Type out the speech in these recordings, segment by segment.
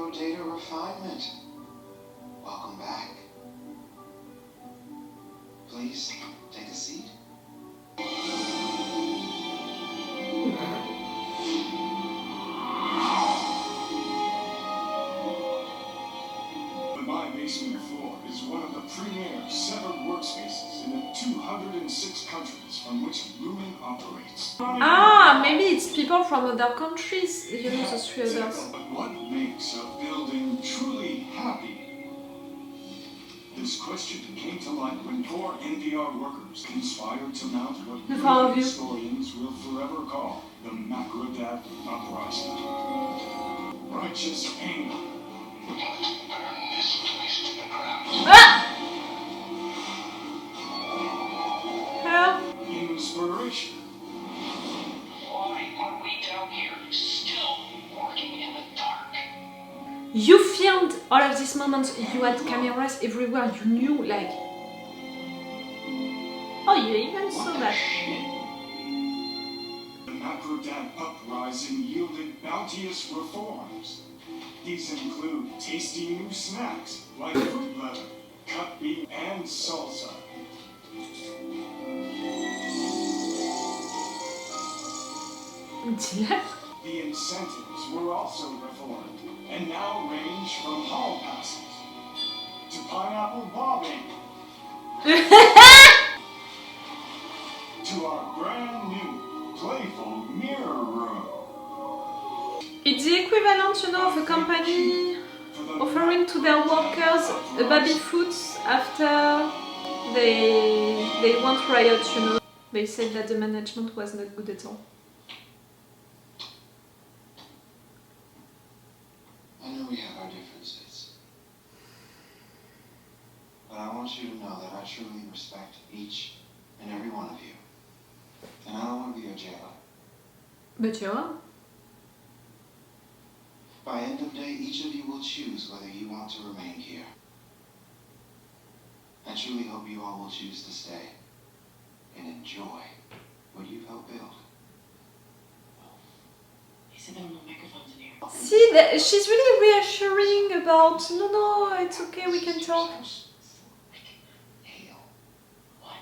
photo data refinement. Welcome back. Please, take a seat. My basement floor is one of the premier severed workspaces in the 206 countries from which Lumen operates. Ah, maybe it's people from other countries, you know, the three others. But what makes a building truly happy? This question came to light when 4 NPR workers conspired to mount what historians will forever call the Macrodad Uprising. Righteous anger. Inspiration. Why are we down here still working in the dark? You filmed all of these moments, you had cameras everywhere, you knew, like... Oh, you even saw that. The Macrodad Uprising yielded bounteous reforms. These include tasty new snacks like fruit leather, cut beef, and salsa. The incentives were also reformed and now range from hall passes to pineapple bobbing to our brand new playful mirror room. It's the equivalent, you know, of a company offering to their workers a baby food after they want riot, you know. They said that the management was not good at all. I know we have our differences, but I want you to know that I truly respect each and every one of you. And I don't want to be your jailer. But you are. By end of day, each of you will choose whether you want to remain here. I truly hope you all will choose to stay and enjoy what you've helped build. He said there were no microphones in here. See, she's really reassuring about, no, it's okay, we can talk. Hale. What?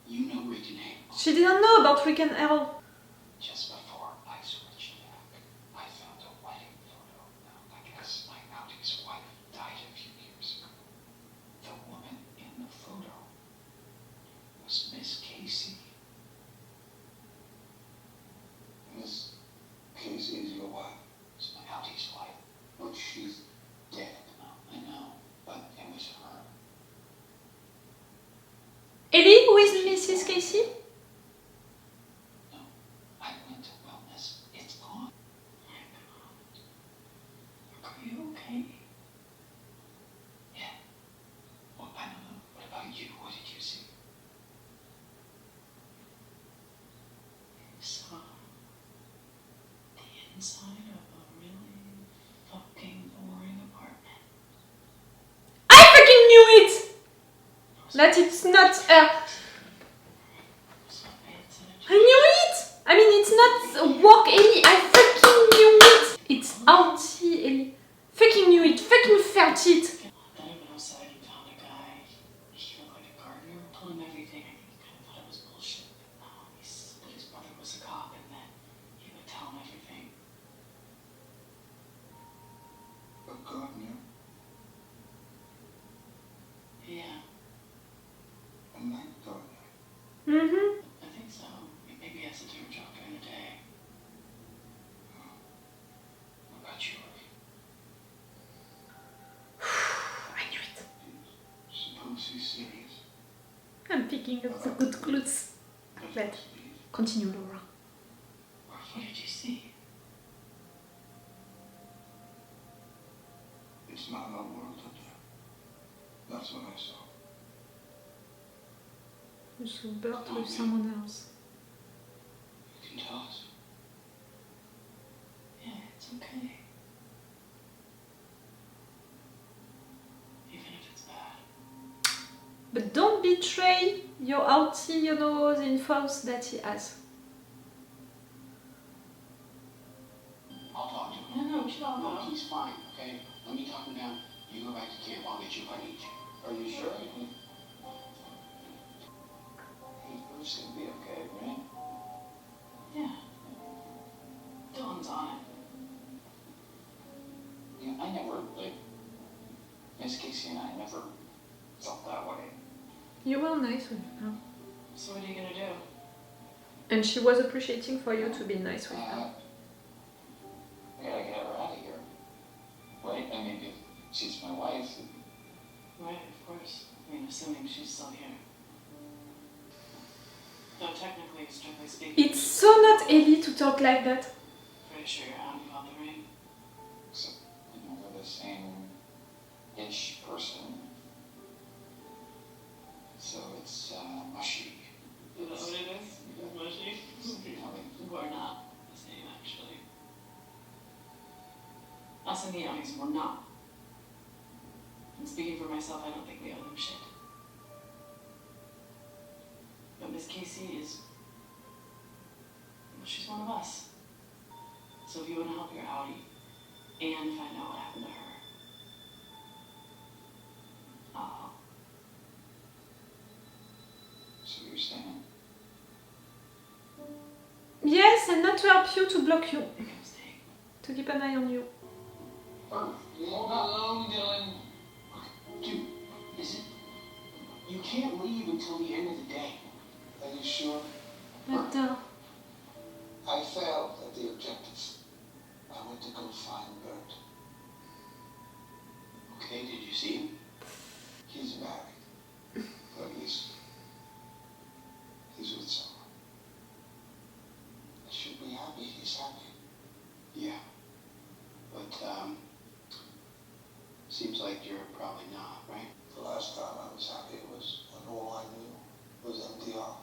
You know Rick and Hale. She didn't know about Rick and Hale. Just before I switched back, I found a wedding photo. Now, I guess my outtie's wife died a few years ago. The woman in the photo was Miss Casey. Miss Casey is your wife? It's my outtie's wife. But she's dead. No, I know, but it was her. Ellie, who is Mrs. Casey? No, I went to wellness. It's gone. My God. Are you okay? Yeah. Well, I don't know. What about you? What did you see? So, the inside of a really fucking boring apartment. I freaking knew it! That it's not her. So it's I knew it! I mean, it's not Work Ellie. I freaking knew it! It's Auntie Ellie. Freaking knew it. Freaking felt it. Then I went outside and found a guy. He looked like a gardener. Told him everything. I kind of thought it was bullshit. But no, he said that his brother was a cop and that he would tell him everything. A gardener. Yeah, A night gardener. Mm-hmm. I think so. Maybe he has a different job during the day. What about you? I knew it. Suppose he's serious. I'm picking up the good clues. Glad. Continue, Laura. What did you see? It's not our world up there. That's what I saw. You saw Bert with someone else. You can tell us. Yeah, it's okay. Even if it's bad. But don't betray your auntie, you know, the infos that he has. I'll talk to him. No, we should all No, go. he's fine. go back to camp. I'll get you if I need you. Are you sure? Hey, Bruce gonna be okay, right? Yeah. Dylan's on it. Yeah, I never, like, Miss Casey and I never felt that way. You were nice with her. So what are you gonna do? And she was appreciating for you to be nice with her. I gotta get her out of here. Right? I mean, if she's my wife. Right, of course. I mean, assuming she's still here. Though technically, strictly speaking, It's so not Ellie to talk like that. pretty sure you're out of the ring. Except, we're the same-ish person. So it's, mushy. Is that what it is? It's mushy? We're not the same, actually. Us and the Youngies, we're not. And speaking for myself, I don't think we owe them shit. But Miss Casey is... well, she's one of us. So if you want to help your outie and find out what happened to her, I'll help. So you're saying? Yes, and not to help you, to block you. I think I'm staying. To keep an eye on you. Leave alone, Dylan. Dude, is it? You can't leave until the end of the day. Are you sure? But, I failed at the objectives. I went to go find Bert. Okay, did you see him? He's married. But he's with someone. I should be happy he's happy. Yeah. But, seems like you're probably not, right? The last time I was happy was when all I knew was MDR.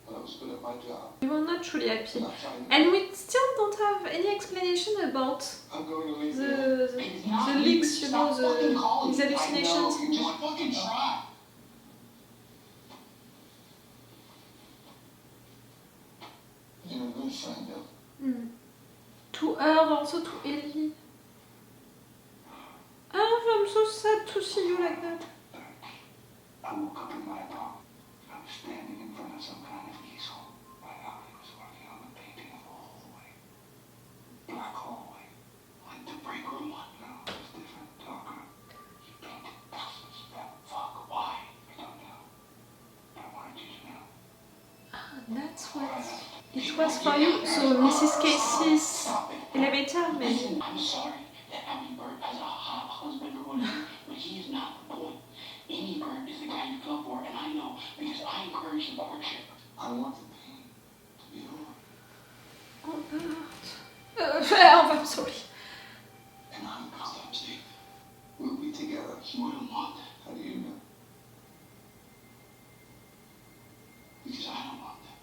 When I was good at my job. you were not truly happy. Not trying to- And we still don't have any explanation about I'm going to leave the leaks, you know, these hallucinations. I know, you just fucking try. You're a good friend, though. To her, also to Ellie. Ah, I'm so sad to see you like that. I woke up in my apartment. I was standing in front of some kind of easel. My eye was working on the painting of the hallway. Black hallway. Like the break room one. No, it was different, darker. He painted houses. Fuck, why? I don't know. But I wanted you to know. That's what it was for you. So Mrs. Casey's elevator, maybe. Listen, I'm sorry that having Bert as a hot husband or whatever, but he is not the point. Any Bert is the guy you fell for, and I know because I encourage the courtship. I want the pain to be over. Oh, Bert. I'm sorry. And I'm stop safe. We'll be together. You wouldn't want that. How do you know? Because I don't want that.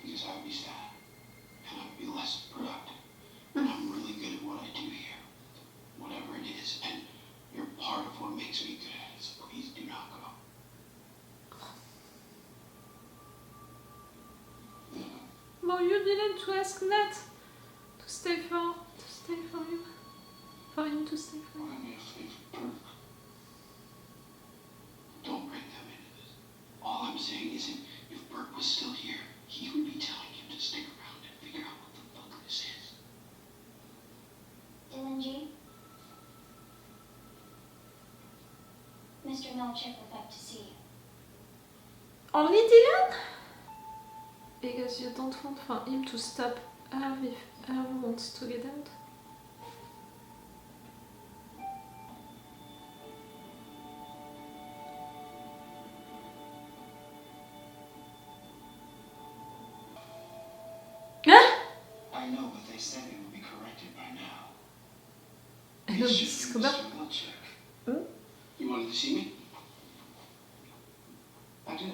Because I would be sad. And I would be less productive. And I'm really good at what I do here. Whatever it is. And you're part of what makes me good at it. So please do not go. Well, you didn't to ask Nat to stay for you. For him to stay for you. Buy me a favorite perk. Don't bring them into this. All I'm saying is if Bert was still here, he would be telling you to stick around and figure out what the fuck this is. Dylan G. Mr. Milchick would like to see you. Only Dylan? Because you don't want for him to stop her if her wants to get out. Huh? I know, but they said it would be corrected by now. I know It's this is just Cobel. Mr. Milchick. Hmm? You wanted to see me? I did.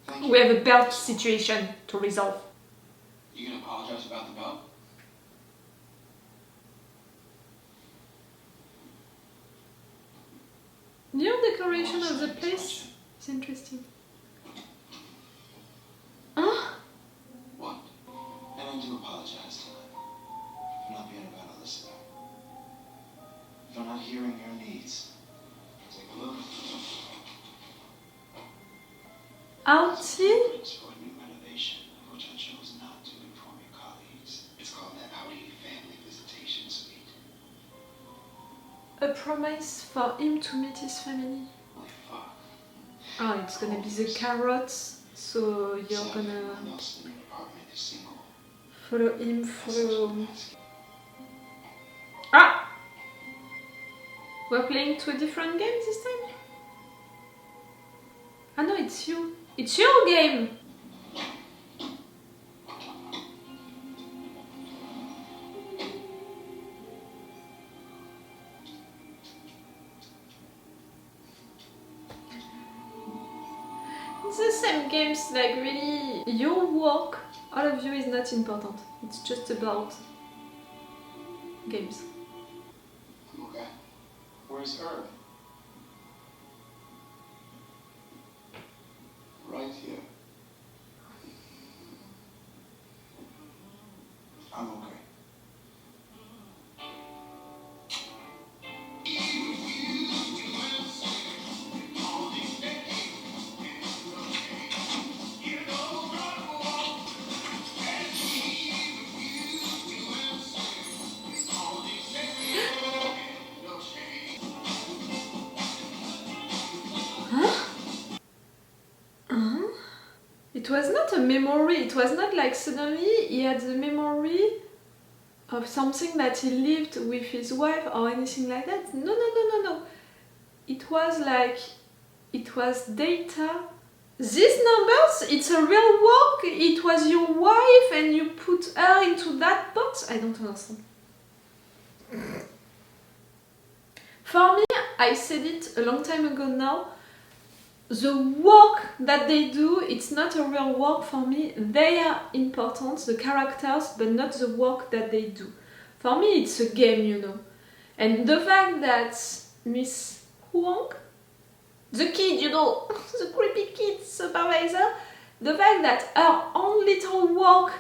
Thank you. We have a belt situation to resolve. You gonna apologize about the belt? New decoration of the place is interesting. Huh? What? I need to apologize tonight. I'm not being about all this about. if I'm not hearing your needs. Take a look. Outie? It's for a new renovation, of which I chose not to inform your colleagues. It's called the Audi Family Visitation Suite. A promise for him to meet his family. Holy fuck. Oh, it's gonna be the carrots, so you're Everyone gonna else in your apartment is single. follow him through. Ah! We're playing to a different game this time? Ah no, it's you. It's your game! It's the same games, like really, your work, all of you is not important. It's just about games. Okay. Where's Herb? Right here. I'm okay. It was not a memory, it was not like suddenly he had the memory of something that he lived with his wife or anything like that. No. It was like, it was data. These numbers, it's a real work, it was your wife and you put her into that box. I don't understand. For me, I said it a long time ago now, the work that they do, it's not a real work for me. They are important, the characters, but not the work that they do. For me, it's a game, you know. And the fact that Miss Huang, the kid, you know, the creepy kid supervisor, the fact that her own little work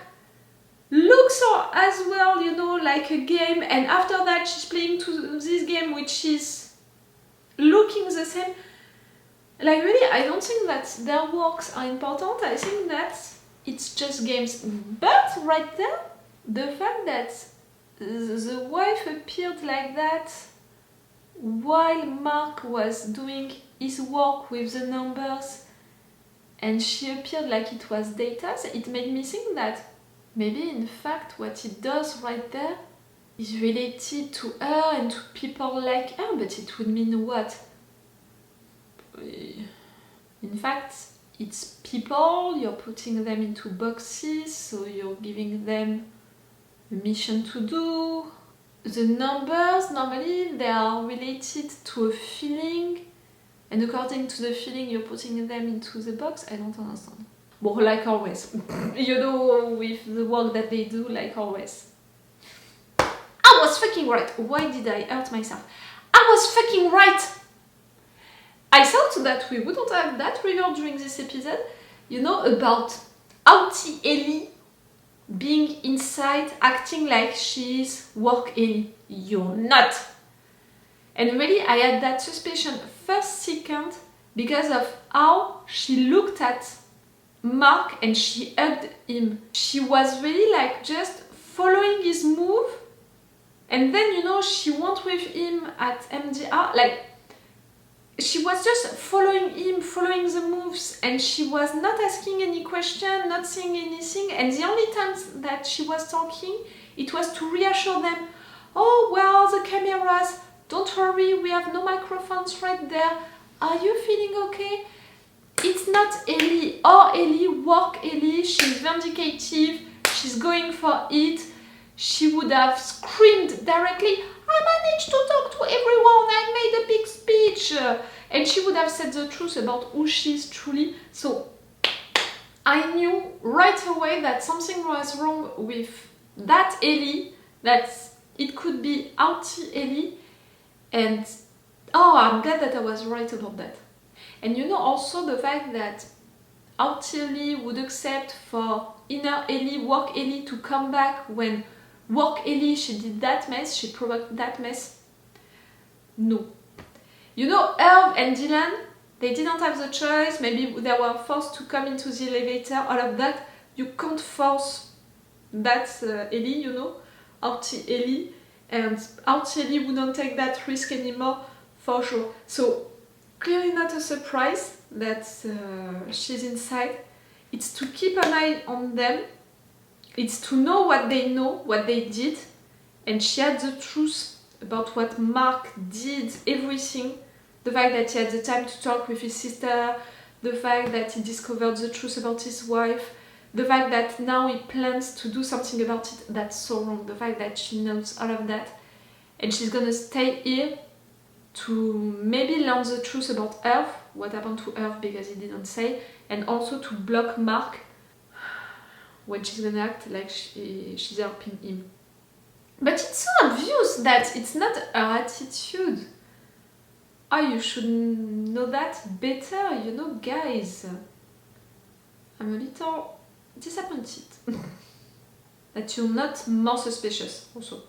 looks as well, you know, like a game, and after that she's playing to this game which is looking the same. Like really, I don't think that their works are important, I think that it's just games. But right there, the fact that the wife appeared like that while Mark was doing his work with the numbers and she appeared like it was data, it made me think that maybe in fact what it does right there is related to her and to people like her, but it would mean what? In fact, it's people, you're putting them into boxes, so you're giving them a mission to do. The numbers, normally, they are related to a feeling, and according to the feeling, you're putting them into the box. I don't understand. Well, like always. You know, with the work that they do, like always. I was fucking right. Why did I hurt myself? I was fucking right! I thought that we wouldn't have that review during this episode, you know, about Auntie Ellie being inside, acting like she's Work Helly. You're not! And really, I had that suspicion first second because of how she looked at Mark and she hugged him. She was really like just following his move, and then, you know, she went with him at MDR, like she was just following him, following the moves, and she was not asking any question, not saying anything, and the only times that she was talking, it was to reassure them. Oh, well, the cameras, don't worry, we have no microphones right there. Are you feeling okay? It's not Ellie or Ellie, Work Helly, she's vindicative, she's going for it. She would have screamed directly, I managed to talk to everyone, I made a big speech. And she would have said the truth about who she is truly. So I knew right away that something was wrong with that Ellie, that it could be Auntie Ellie. And oh, I'm glad that I was right about that. And you know also the fact that Auntie Ellie would accept for inner Ellie, Work Helly to come back when Work Helly, she did that mess, she provoked that mess. No. You know, Herb and Dylan, they didn't have the choice, maybe they were forced to come into the elevator, all of that. You can't force that Ellie, you know, Auntie Ellie, and Auntie Ellie wouldn't take that risk anymore, for sure. So, clearly not a surprise that she's inside. It's to keep an eye on them, it's to know, what they did, and she had the truth about what Mark did, everything. The fact that he had the time to talk with his sister, the fact that he discovered the truth about his wife, the fact that now he plans to do something about it, that's so wrong. The fact that she knows all of that, and she's gonna stay here to maybe learn the truth about Earth, what happened to Earth because he didn't say, and also to block Mark when she's gonna act like she's helping him. But it's so obvious that it's not her attitude. Oh, you should know that better, you know, guys. I'm a little disappointed that you're not more suspicious also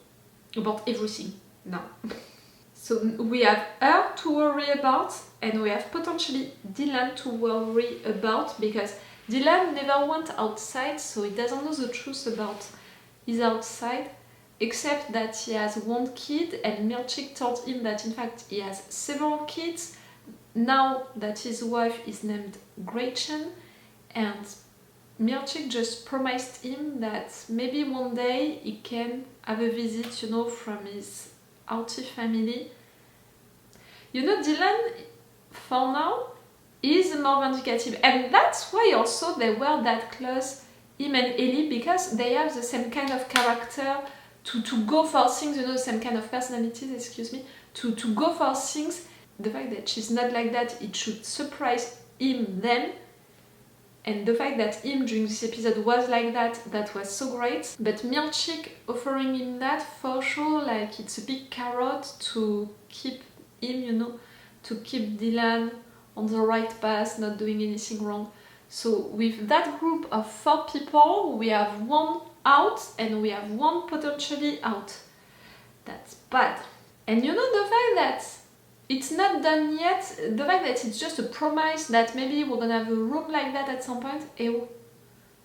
about everything now. So we have her to worry about, and we have potentially Dylan to worry about, because Dylan never went outside, so he doesn't know the truth about his outside, except that he has one kid, and Milchick told him that in fact he has several kids, now that his wife is named Gretchen, and Milchick just promised him that maybe one day he can have a visit, you know, from his auntie family. You know, Dylan, for now, is more vindicative, and that's why also they were that close, him and Ellie, because they have the same kind of character to go for things, you know, same kind of personalities, excuse me, to go for things. The fact that she's not like that, it should surprise him then. And the fact that him during this episode was like that, that was so great. But Milchick offering him that, for sure, like, it's a big carrot to keep him, you know, to keep Dylan on the right path, not doing anything wrong. So with that group of 4 people, we have one out and we have one potentially out. That's bad. And you know, the fact that it's not done yet, the fact that it's just a promise that maybe we're gonna have a room like that at some point,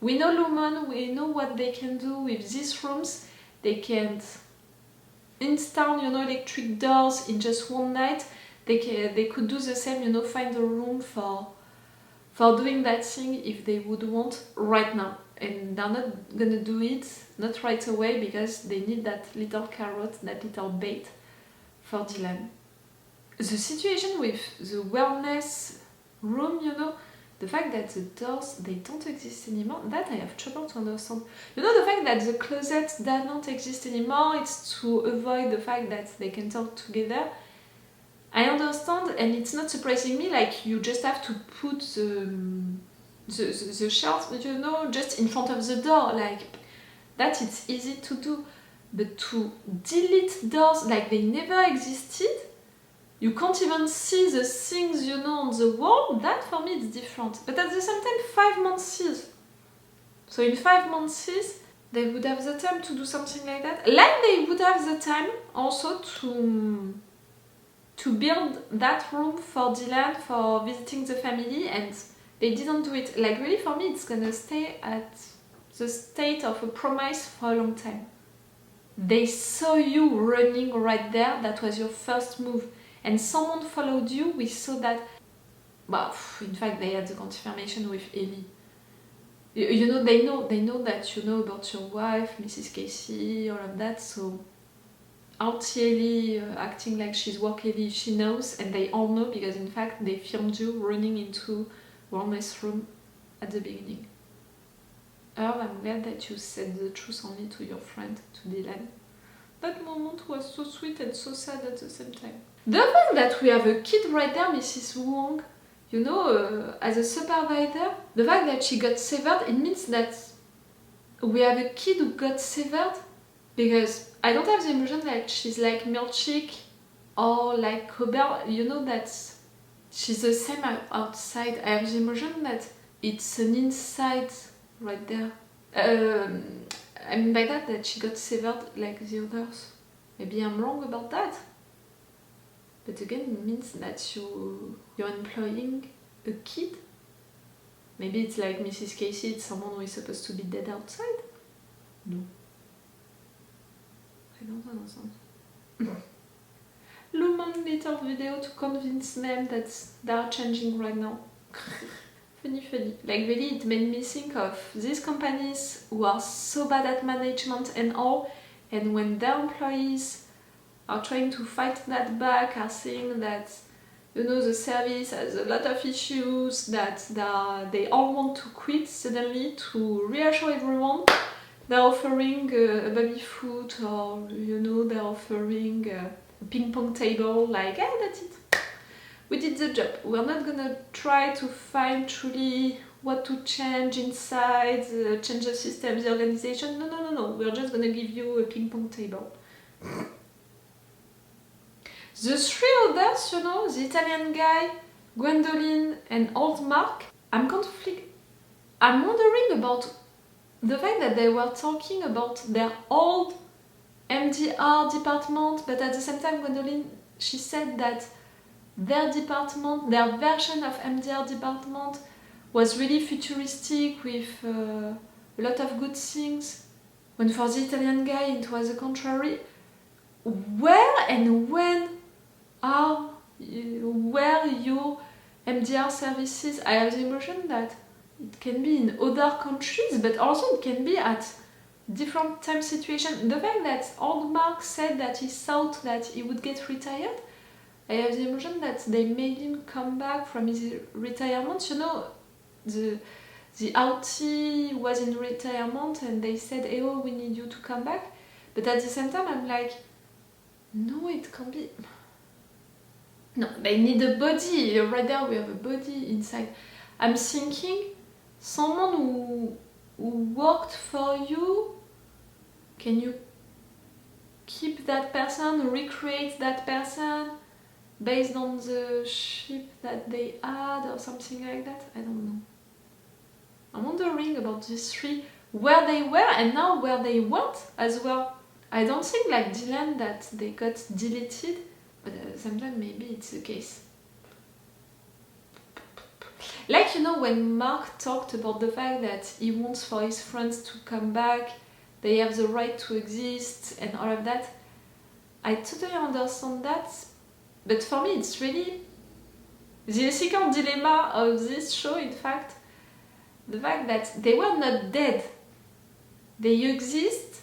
we know Lumen, we know what they can do with these rooms. They can install, you know, electric doors in just one night. They could do the same, you know, find a room for doing that thing if they would want right now. And they're not gonna do it, not right away, because they need that little carrot, that little bait for Dylan. The situation with the wellness room, you know, the fact that the doors, they don't exist anymore, that I have trouble to understand. You know, the fact that the closets don't exist anymore, it's to avoid the fact that they can talk together. I understand, and it's not surprising me, like, you just have to put the shelf, you know, just in front of the door, like, that it's easy to do. But to delete doors like they never existed, you can't even see the things, you know, on the wall, that for me is different. But at the same time, 5 months. So in 5 months, they would have the time to do something like that. Like they would have the time also to build that room for Dylan, for visiting the family, and they didn't do it. Like, really, for me, it's gonna stay at the state of a promise for a long time. They saw you running right there, that was your first move. And someone followed you, we saw that. Well, in fact, they had the confirmation with Ellie. You know, they know that you know about your wife, Mrs. Casey, all of that, so Auntie Ellie acting like she's Work Helly, she knows, and they all know, because in fact they filmed you running into wellness room at the beginning. Earl, I'm glad that you said the truth only to your friend, to Dylan. That moment was so sweet and so sad at the same time. The fact that we have a kid right there, Mrs. Wong, you know, as a supervisor, the fact that she got severed, it means that we have a kid who got severed, because I don't have the impression that she's like Milchick or like Cobel, you know, that she's the same outside. I have the impression that it's an inside right there. I mean by that she got severed like the others. Maybe I'm wrong about that. But again, it means that you're employing a kid. Maybe it's like Mrs. Casey, it's someone who is supposed to be dead outside? No. I don't understand. Long little video to convince them that they are changing right now. Funny. Like really, it made me think of these companies who are so bad at management and all, and when their employees are trying to fight that back, are saying that, you know, the service has a lot of issues, that they all want to quit suddenly, to reassure everyone, they're offering a baby food, or, you know, they're offering a ping pong table, like, hey, that's it. We did the job. We're not gonna try to find truly what to change inside, change the system, the organization. No. We're just gonna give you a ping pong table. The three others, you know, the Italian guy, Gwendoline, and old Mark, I'm wondering about the fact that they were talking about their old MDR department, but at the same time, Gwendoline, she said that their department, their version of MDR department was really futuristic with a lot of good things, when for the Italian guy it was the contrary. Where and when were your MDR services? I have the impression that it can be in other countries, but also it can be at different time situations. The fact that old Mark said that he thought that he would get retired, I have the impression that they made him come back from his retirement. You know, the outie was in retirement and they said, hey, oh, we need you to come back. But at the same time, I'm like, no, it can't be. No, they need a body. Right there, we have a body inside. I'm thinking, someone who worked for you, can you keep that person, recreate that person based on the ship that they had or something like that? I don't know. I'm wondering about these three, where they were and now where they went as well. I don't think like Dylan that they got deleted, but sometimes maybe it's the case. Like, you know, when Mark talked about the fact that he wants for his friends to come back, they have the right to exist and all of that, I totally understand that, but for me it's really the ethical dilemma of this show, in fact, the fact that they were not dead. They exist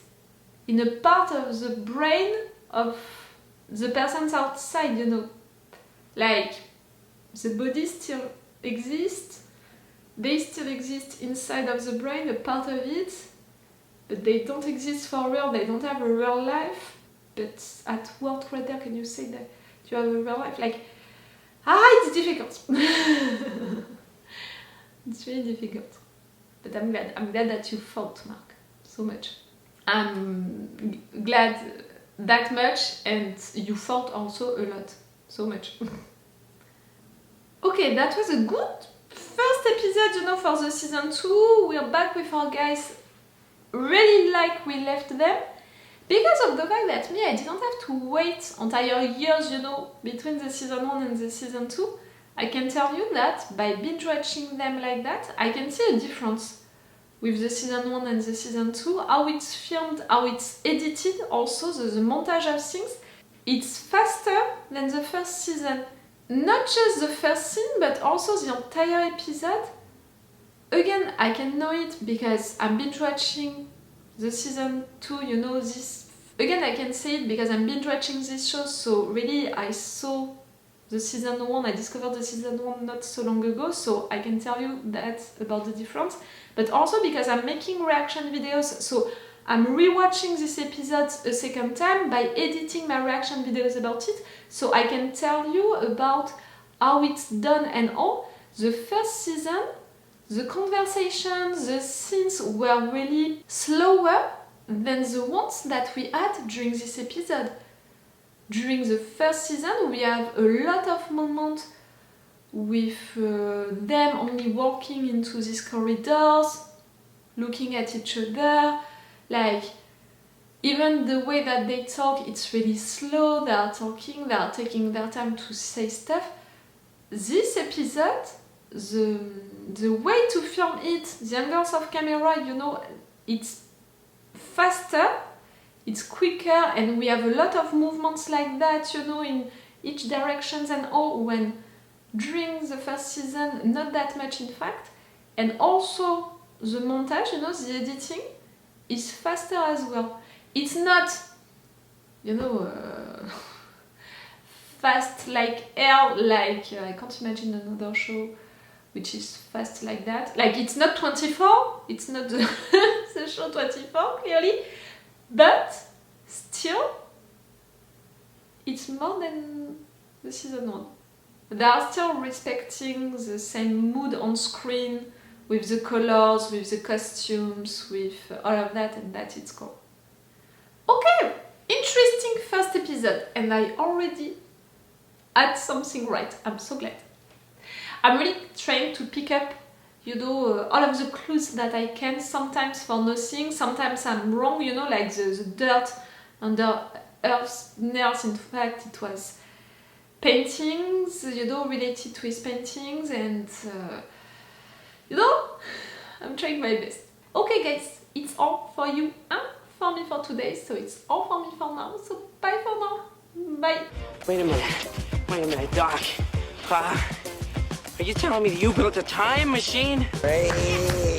in a part of the brain of the persons outside, you know. Like, the body still exists, they still exist inside of the brain, a part of it, but they don't exist for real, they don't have a real life. But at work right there, can you say that you have a real life? Like, it's difficult. It's really difficult. But I'm glad that you fought, Mark, so much. I'm glad that much, and you fought also a lot, so much. Okay, that was a good first episode, you know, for the season 2. We're back with our guys really like we left them. Because of the fact that I didn't have to wait entire years, you know, between the season 1 and the season 2. I can tell you that by binge watching them like that, I can see a difference with the season 1 and the season 2, how it's filmed, how it's edited, also the montage of things. It's faster than the first season. Not just the first scene, but also the entire episode. Again, I can know it because I'm binge watching the season 2, you know, this. Again, I can say it because I'm binge watching this show, so really I saw the season 1, I discovered the season 1 not so long ago, so I can tell you that about the difference. But also because I'm making reaction videos, so I'm rewatching this episode a second time by editing my reaction videos about it, so I can tell you about how it's done and all. The first season, the conversations, the scenes were really slower than the ones that we had during this episode. During the first season, we have a lot of moments with them only walking into these corridors, looking at each other, like, Even the way that they talk, it's really slow, they are talking, they are taking their time to say stuff. This episode, the way to film it, the angles of camera, you know, it's faster, it's quicker, and we have a lot of movements like that, you know, in each directions and all, when during the first season, not that much in fact. And also the montage, you know, the editing is faster as well. It's not, you know, fast like hell, like I can't imagine another show which is fast like that. Like, it's not 24, it's not the, the show 24 clearly, but still it's more than the season 1. They are still respecting the same mood on screen, with the colors, with the costumes, with all of that, and that it's cool. Okay, interesting first episode, and I already had something right. I'm so glad. I'm really trying to pick up, you know, all of the clues that I can, sometimes for nothing, sometimes I'm wrong, you know, like the dirt under Earth's nails. In fact, it was paintings, you know, related to his paintings, and you know, I'm trying my best. Okay guys, it's all for you and for me for today, so it's all for me for now, so bye for now, bye. Wait a minute, Doc. Are you telling me that you built a time machine? Hey.